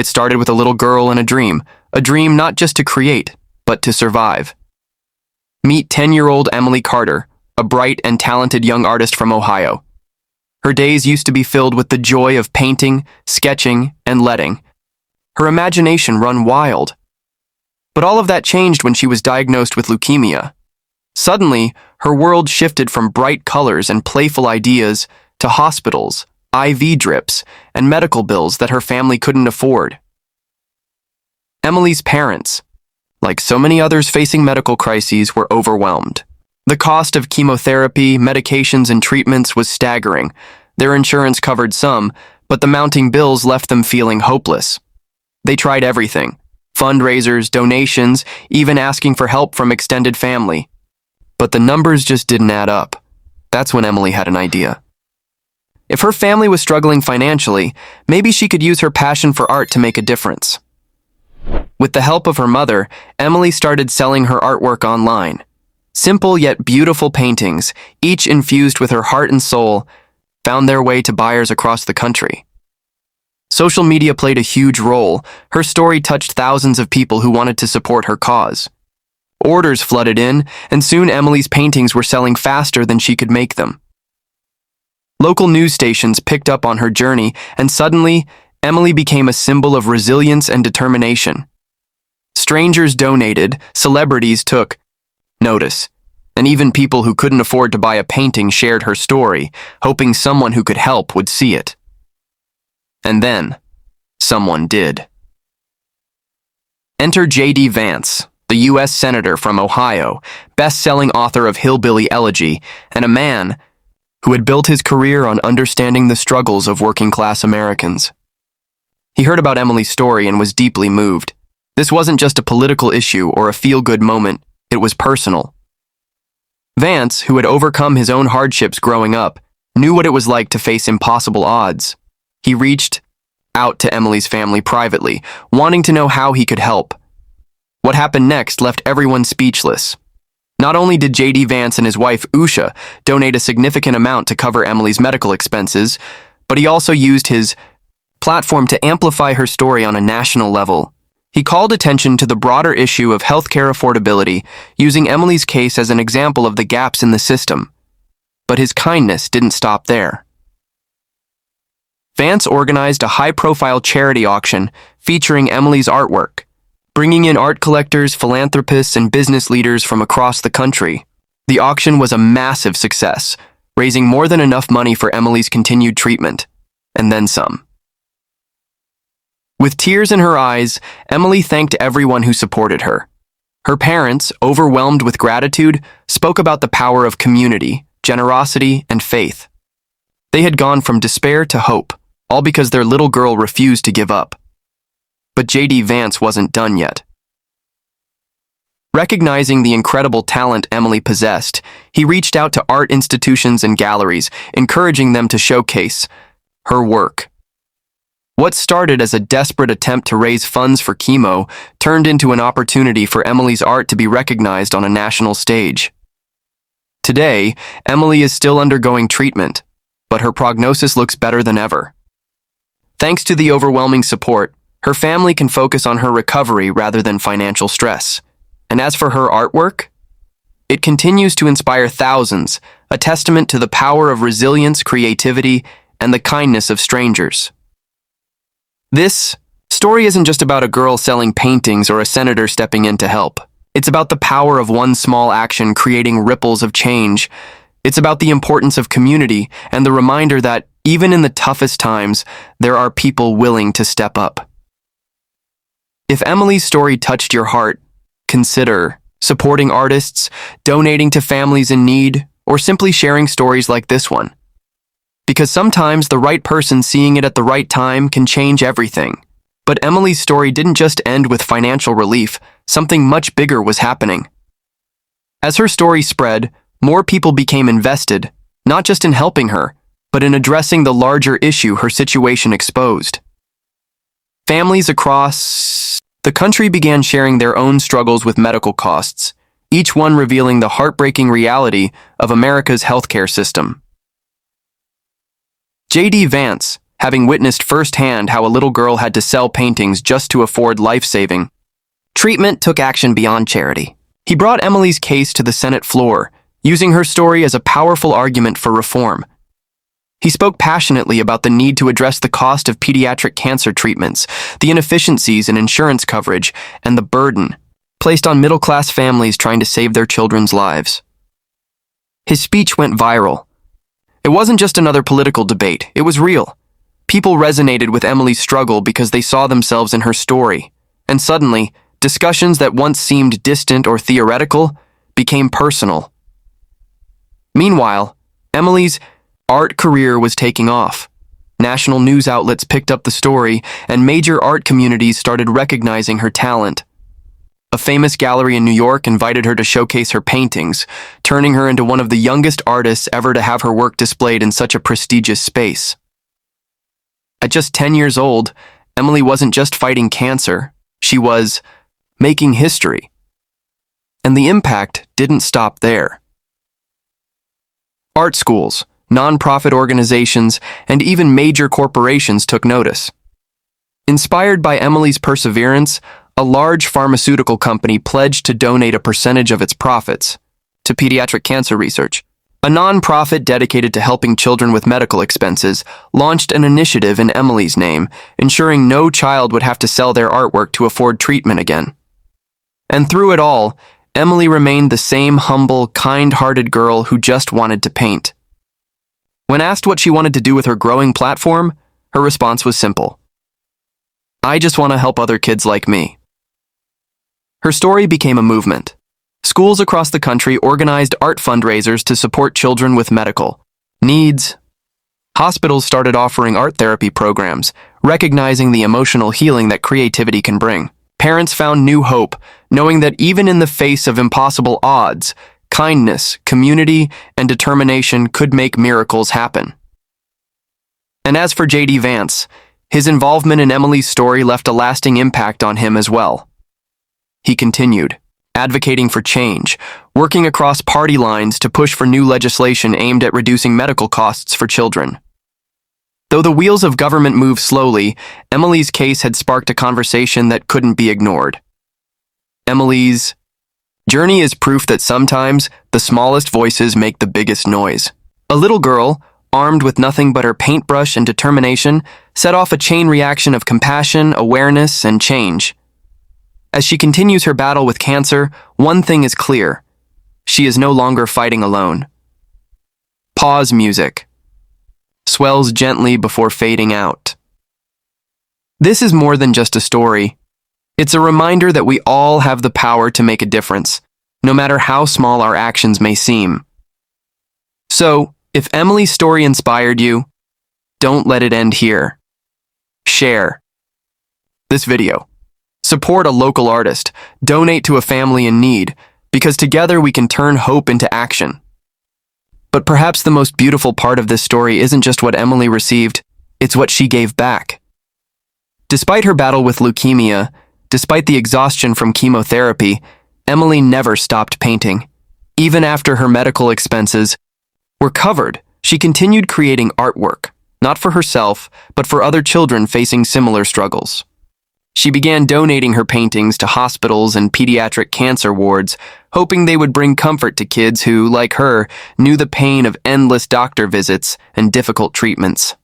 It started with a little girl and a dream not just to create, but to survive. Meet 10-year-old Emily Carter, a bright and talented young artist from Ohio. Her days used to be filled with the joy of painting, sketching, and letting her imagination run wild. But all of that changed when she was diagnosed with leukemia. Suddenly, her world shifted from bright colors and playful ideas to hospitals, IV drips, and medical bills that her family couldn't afford. Emily's parents, like so many others facing medical crises, were overwhelmed. The cost of chemotherapy, medications, and treatments was staggering. Their insurance covered some, but the mounting bills left them feeling hopeless. They tried everything: fundraisers, donations, even asking for help from extended family. But the numbers just didn't add up. That's when Emily had an idea. If her family was struggling financially, maybe she could use her passion for art to make a difference. With the help of her mother, Emily started selling her artwork online. Simple yet beautiful paintings, each infused with her heart and soul, found their way to buyers across the country. Social media played a huge role. Her story touched thousands of people who wanted to support her cause. Orders flooded in, and soon Emily's paintings were selling faster than she could make them. Local news stations picked up on her journey, and suddenly, Emily became a symbol of resilience and determination. Strangers donated, celebrities took notice, and even people who couldn't afford to buy a painting shared her story, hoping someone who could help would see it. And then, someone did. Enter JD Vance, the U.S. Senator from Ohio, best-selling author of Hillbilly Elegy, and a man who had built his career on understanding the struggles of working-class Americans. He heard about Emily's story and was deeply moved. This wasn't just a political issue or a feel-good moment, it was personal. Vance, who had overcome his own hardships growing up, knew what it was like to face impossible odds. He reached out to Emily's family privately, wanting to know how he could help. What happened next left everyone speechless. Not only did JD Vance and his wife, Usha, donate a significant amount to cover Emily's medical expenses, but he also used his platform to amplify her story on a national level. He called attention to the broader issue of healthcare affordability, using Emily's case as an example of the gaps in the system. But his kindness didn't stop there. Vance organized a high-profile charity auction featuring Emily's artwork, bringing in art collectors, philanthropists, and business leaders from across the country. The auction was a massive success, raising more than enough money for Emily's continued treatment, and then some. With tears in her eyes, Emily thanked everyone who supported her. Her parents, overwhelmed with gratitude, spoke about the power of community, generosity, and faith. They had gone from despair to hope, all because their little girl refused to give up. But JD Vance wasn't done yet. Recognizing the incredible talent Emily possessed, he reached out to art institutions and galleries, encouraging them to showcase her work. What started as a desperate attempt to raise funds for chemo turned into an opportunity for Emily's art to be recognized on a national stage. Today, Emily is still undergoing treatment, but her prognosis looks better than ever. Thanks to the overwhelming support, her family can focus on her recovery rather than financial stress. And as for her artwork, it continues to inspire thousands, a testament to the power of resilience, creativity, and the kindness of strangers. This story isn't just about a girl selling paintings or a senator stepping in to help. It's about the power of one small action creating ripples of change. It's about the importance of community and the reminder that, even in the toughest times, there are people willing to step up. If Emily's story touched your heart, consider supporting artists, donating to families in need, or simply sharing stories like this one. Because sometimes the right person seeing it at the right time can change everything. But Emily's story didn't just end with financial relief, something much bigger was happening. As her story spread, more people became invested, not just in helping her, but in addressing the larger issue her situation exposed. Families across the country began sharing their own struggles with medical costs, each one revealing the heartbreaking reality of America's healthcare system. JD Vance having witnessed firsthand how a little girl had to sell paintings just to afford life-saving treatment, took action beyond charity. He brought Emily's case to the Senate floor, using her story as a powerful argument for reform. He spoke passionately about the need to address the cost of pediatric cancer treatments, the inefficiencies in insurance coverage, and the burden placed on middle-class families trying to save their children's lives. His speech went viral. It wasn't just another political debate, it was real. People resonated with Emily's struggle because they saw themselves in her story, and suddenly, discussions that once seemed distant or theoretical became personal. Meanwhile, Emily's art career was taking off. National news outlets picked up the story, and major art communities started recognizing her talent. A famous gallery in New York invited her to showcase her paintings, turning her into one of the youngest artists ever to have her work displayed in such a prestigious space. At just 10 years old, Emily wasn't just fighting cancer, she was making history. And the impact didn't stop there. Art schools, nonprofit organizations, and even major corporations took notice. Inspired by Emily's perseverance, a large pharmaceutical company pledged to donate a percentage of its profits to pediatric cancer research. A nonprofit dedicated to helping children with medical expenses launched an initiative in Emily's name, ensuring no child would have to sell their artwork to afford treatment again. And through it all, Emily remained the same humble, kind-hearted girl who just wanted to paint. When asked what she wanted to do with her growing platform, her response was simple. I just want to help other kids like me. Her story became a movement. Schools across the country organized art fundraisers to support children with medical needs. Hospitals started offering art therapy programs, recognizing the emotional healing that creativity can bring. Parents found new hope, knowing that even in the face of impossible odds, kindness, community, and determination could make miracles happen. And as for JD Vance, his involvement in Emily's story left a lasting impact on him as well. He continued, advocating for change, working across party lines to push for new legislation aimed at reducing medical costs for children. Though the wheels of government moved slowly, Emily's case had sparked a conversation that couldn't be ignored. Emily's journey is proof that sometimes the smallest voices make the biggest noise. A little girl, armed with nothing but her paintbrush and determination, set off a chain reaction of compassion, awareness, and change. As she continues her battle with cancer, one thing is clear. She is no longer fighting alone. Pause music. Swells gently before fading out. This is more than just a story. It's a reminder that we all have the power to make a difference, no matter how small our actions may seem. So, if Emily's story inspired you, don't let it end here. Share this video. Support a local artist. Donate to a family in need, because together we can turn hope into action. But perhaps the most beautiful part of this story isn't just what Emily received, it's what she gave back. Despite her battle with leukemia, despite the exhaustion from chemotherapy, Emily never stopped painting. Even after her medical expenses were covered, she continued creating artwork, not for herself, but for other children facing similar struggles. She began donating her paintings to hospitals and pediatric cancer wards, hoping they would bring comfort to kids who, like her, knew the pain of endless doctor visits and difficult treatments.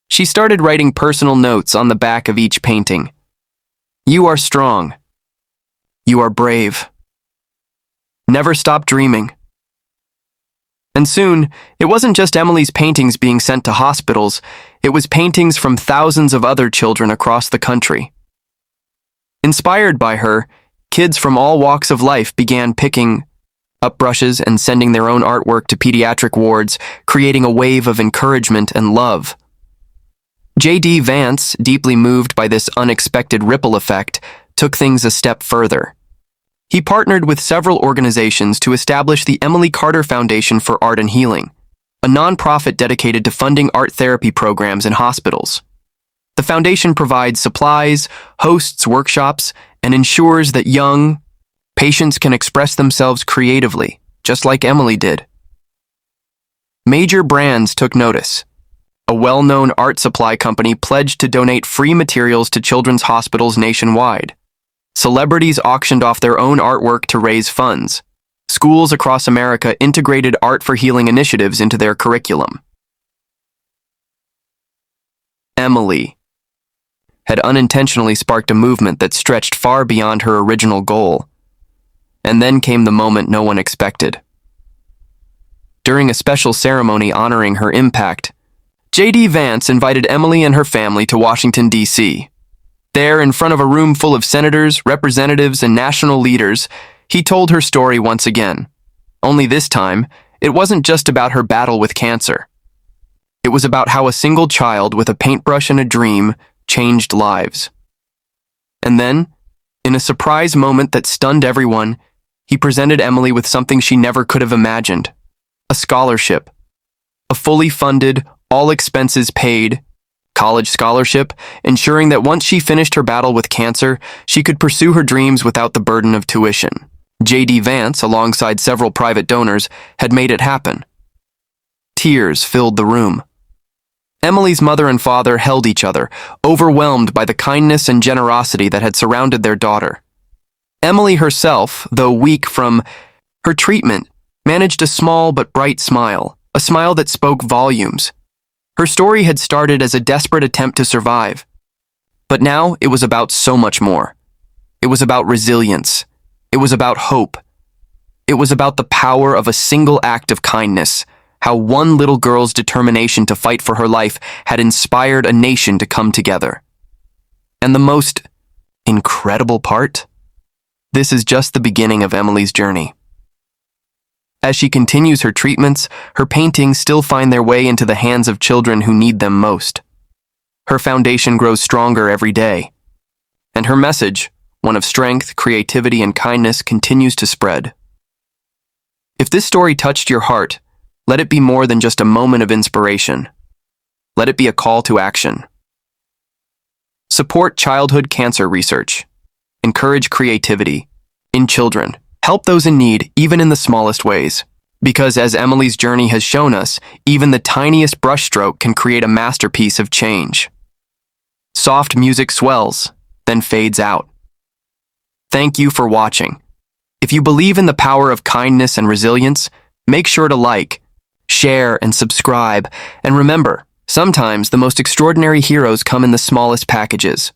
She started writing personal notes on the back of each painting. You are strong. You are brave. Never stop dreaming. And soon, it wasn't just Emily's paintings being sent to hospitals, it was paintings from thousands of other children across the country. Inspired by her, kids from all walks of life began picking up brushes and sending their own artwork to pediatric wards, creating a wave of encouragement and love. JD Vance, deeply moved by this unexpected ripple effect, took things a step further. He partnered with several organizations to establish the Emily Carter Foundation for Art and Healing, a nonprofit dedicated to funding art therapy programs in hospitals. The foundation provides supplies, hosts workshops, and ensures that young patients can express themselves creatively, just like Emily did. Major brands took notice. A well-known art supply company pledged to donate free materials to children's hospitals nationwide. Celebrities auctioned off their own artwork to raise funds. Schools across America integrated art for healing initiatives into their curriculum. Emily had unintentionally sparked a movement that stretched far beyond her original goal. And then came the moment no one expected. During a special ceremony honoring her impact, JD Vance invited Emily and her family to Washington, D.C. There, in front of a room full of senators, representatives, and national leaders, he told her story once again. Only this time, it wasn't just about her battle with cancer. It was about how a single child with a paintbrush and a dream changed lives. And then, in a surprise moment that stunned everyone, he presented Emily with something she never could have imagined: a scholarship. A fully funded, all expenses paid college scholarship, ensuring that once she finished her battle with cancer, she could pursue her dreams without the burden of tuition. JD Vance, alongside several private donors, had made it happen. Tears filled the room. Emily's mother and father held each other, overwhelmed by the kindness and generosity that had surrounded their daughter. Emily herself, though weak from her treatment, managed a small but bright smile, a smile that spoke volumes. Her story had started as a desperate attempt to survive. But now it was about so much more. It was about resilience. It was about hope. It was about the power of a single act of kindness, how one little girl's determination to fight for her life had inspired a nation to come together. And the most incredible part? This is just the beginning of Emily's journey. As she continues her treatments, her paintings still find their way into the hands of children who need them most. Her foundation grows stronger every day, and her message, one of strength, creativity, and kindness, continues to spread. If this story touched your heart, let it be more than just a moment of inspiration. Let it be a call to action. Support childhood cancer research. Encourage creativity in children. Help those in need, even in the smallest ways. Because as Emily's journey has shown us, even the tiniest brushstroke can create a masterpiece of change. Soft music swells, then fades out. Thank you for watching. If you believe in the power of kindness and resilience, make sure to like, share, and subscribe. And remember, sometimes the most extraordinary heroes come in the smallest packages.